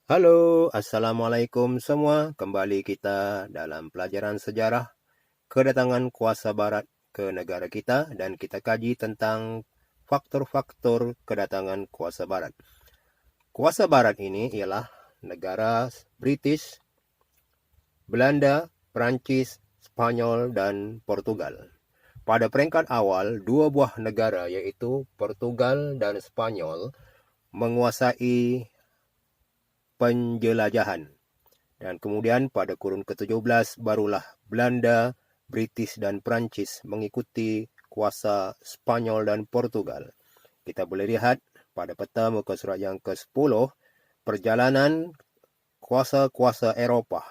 Halo, Assalamualaikum semua. Kembali kita dalam pelajaran sejarah kedatangan kuasa barat ke negara kita dan kita kaji tentang faktor-faktor kedatangan kuasa barat. Kuasa barat ini ialah negara British, Belanda, Perancis, Spanyol, dan Portugal. Pada peringkat awal, dua buah negara yaitu Portugal dan Spanyol menguasai penjelajahan. Dan kemudian pada kurun ke-17 barulah Belanda, British dan Perancis mengikuti kuasa Spanyol dan Portugal. Kita boleh lihat pada peta muka surat yang ke-10 perjalanan kuasa-kuasa Eropah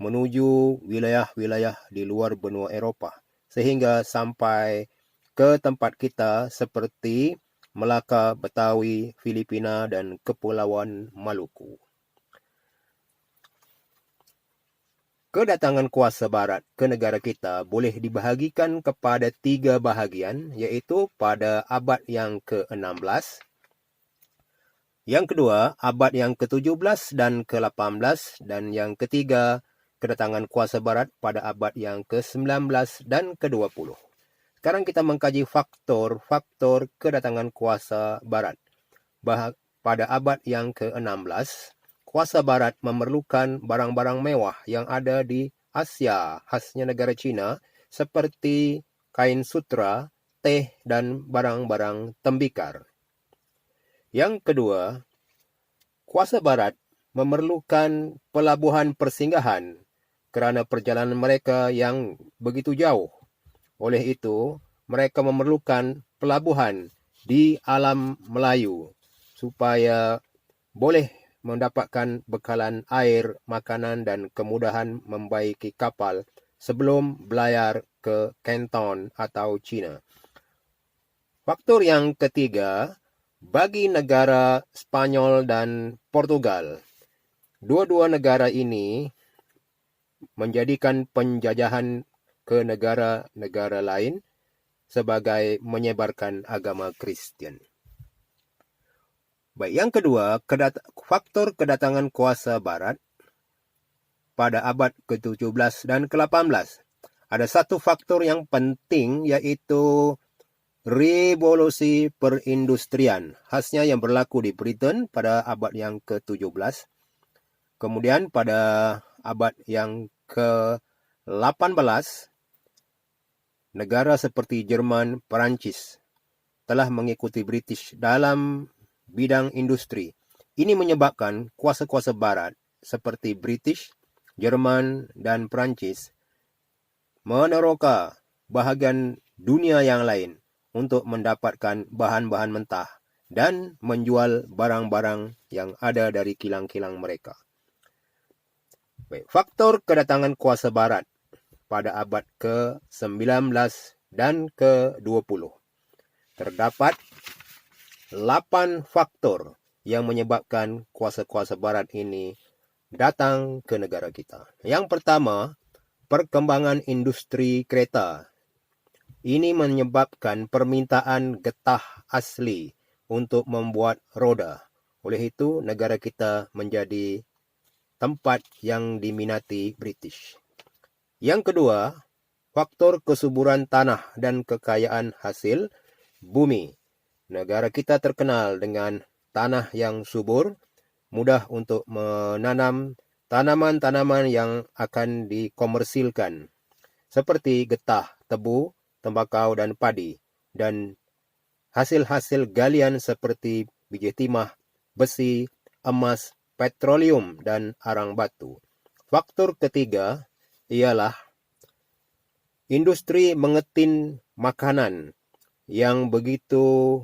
menuju wilayah-wilayah di luar benua Eropah sehingga sampai ke tempat kita seperti Melaka, Betawi, Filipina dan Kepulauan Maluku. Kedatangan kuasa barat ke negara kita boleh dibahagikan kepada 3 bahagian, iaitu pada abad yang ke-16, yang kedua abad yang ke-17 dan ke-18, dan yang ketiga kedatangan kuasa barat pada abad yang ke-19 dan ke-20. Sekarang kita mengkaji faktor-faktor kedatangan kuasa barat. Pada abad yang ke-16, kuasa barat memerlukan barang-barang mewah yang ada di Asia, khasnya negara Cina, seperti kain sutra, teh, dan barang-barang tembikar. Yang kedua, kuasa barat memerlukan pelabuhan persinggahan kerana perjalanan mereka yang begitu jauh. Oleh itu, mereka memerlukan pelabuhan di alam Melayu supaya boleh mendapatkan bekalan air, makanan dan kemudahan membaiki kapal sebelum belayar ke Canton atau China. Faktor yang ketiga, bagi negara Spanyol dan Portugal, dua-dua negara ini menjadikan penjajahan ke negara-negara lain sebagai menyebarkan agama Kristian. Baik, yang kedua, faktor kedatangan kuasa barat pada abad ke-17 dan ke-18. Ada satu faktor yang penting yaitu revolusi perindustrian, khasnya yang berlaku di Britain pada abad yang ke-17. Kemudian pada abad yang ke-18, negara seperti Jerman, Perancis telah mengikuti British dalam bidang industri. Ini menyebabkan kuasa-kuasa barat seperti British, Jerman, dan Perancis meneroka bahagian dunia yang lain untuk mendapatkan bahan-bahan mentah dan menjual barang-barang yang ada dari kilang-kilang mereka. Baik, faktor kedatangan kuasa barat pada abad ke-19 dan ke-20. Terdapat 8 faktor yang menyebabkan kuasa-kuasa barat ini datang ke negara kita. Yang pertama, perkembangan industri kereta. Ini menyebabkan permintaan getah asli untuk membuat roda. Oleh itu, negara kita menjadi tempat yang diminati British. Yang kedua, faktor kesuburan tanah dan kekayaan hasil bumi. Negara kita terkenal dengan tanah yang subur, mudah untuk menanam tanaman-tanaman yang akan dikomersilkan, seperti getah, tebu, tembakau, dan padi, dan hasil-hasil galian seperti biji timah, besi, emas, petroleum, dan arang batu. Faktor ketiga ialah industri mengetin makanan yang begitu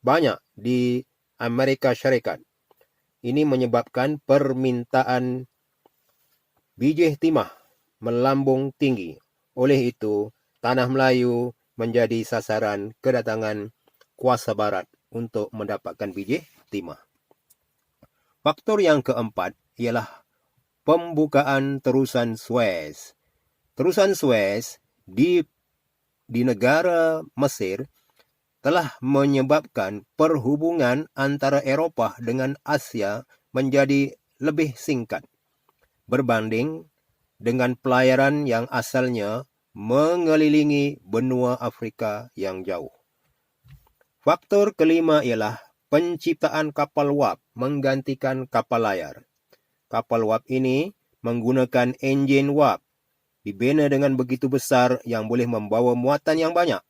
banyak di Amerika Syarikat. Ini menyebabkan permintaan biji timah melambung tinggi. Oleh itu, tanah Melayu menjadi sasaran kedatangan kuasa barat untuk mendapatkan biji timah. Faktor yang keempat ialah pembukaan terusan Suez. Terusan Suez di negara Mesir telah menyebabkan perhubungan antara Eropah dengan Asia menjadi lebih singkat berbanding dengan pelayaran yang asalnya mengelilingi benua Afrika yang jauh. Faktor kelima ialah penciptaan kapal wap menggantikan kapal layar. Kapal wap ini menggunakan enjin wap, dibina dengan begitu besar yang boleh membawa muatan yang banyak.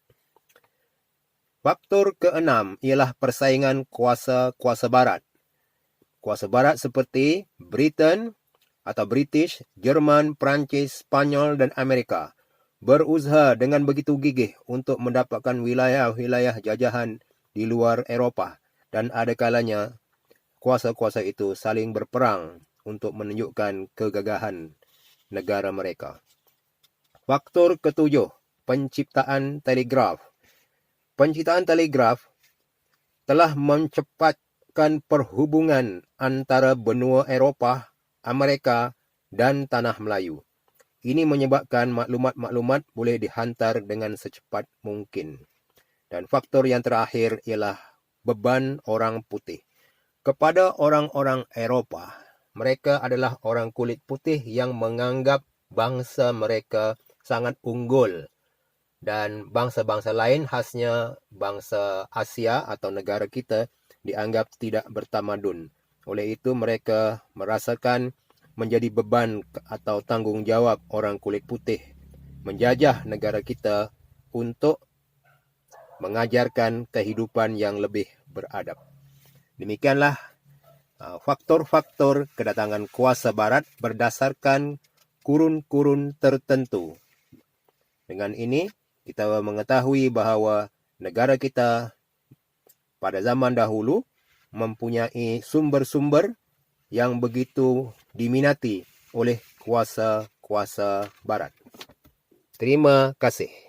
Faktor keenam ialah persaingan kuasa-kuasa barat. Kuasa barat seperti Britain atau British, Jerman, Perancis, Spanyol dan Amerika berusaha dengan begitu gigih untuk mendapatkan wilayah-wilayah jajahan di luar Eropah, dan ada kalanya kuasa-kuasa itu saling berperang untuk menunjukkan kegagahan negara mereka. Faktor ketujuh, penciptaan telegraf. Penciptaan telegraf telah mencepatkan perhubungan antara benua Eropah, Amerika dan tanah Melayu. Ini menyebabkan maklumat-maklumat boleh dihantar dengan secepat mungkin. Dan faktor yang terakhir ialah beban orang putih. Kepada orang-orang Eropah, mereka adalah orang kulit putih yang menganggap bangsa mereka sangat unggul. Dan bangsa-bangsa lain, khasnya bangsa Asia atau negara kita, dianggap tidak bertamadun. Oleh itu mereka merasakan menjadi beban atau tanggungjawab orang kulit putih menjajah negara kita untuk mengajarkan kehidupan yang lebih beradab. Demikianlah faktor-faktor kedatangan kuasa barat berdasarkan kurun-kurun tertentu. Dengan ini kita mengetahui bahawa negara kita pada zaman dahulu mempunyai sumber-sumber yang begitu diminati oleh kuasa-kuasa barat. Terima kasih.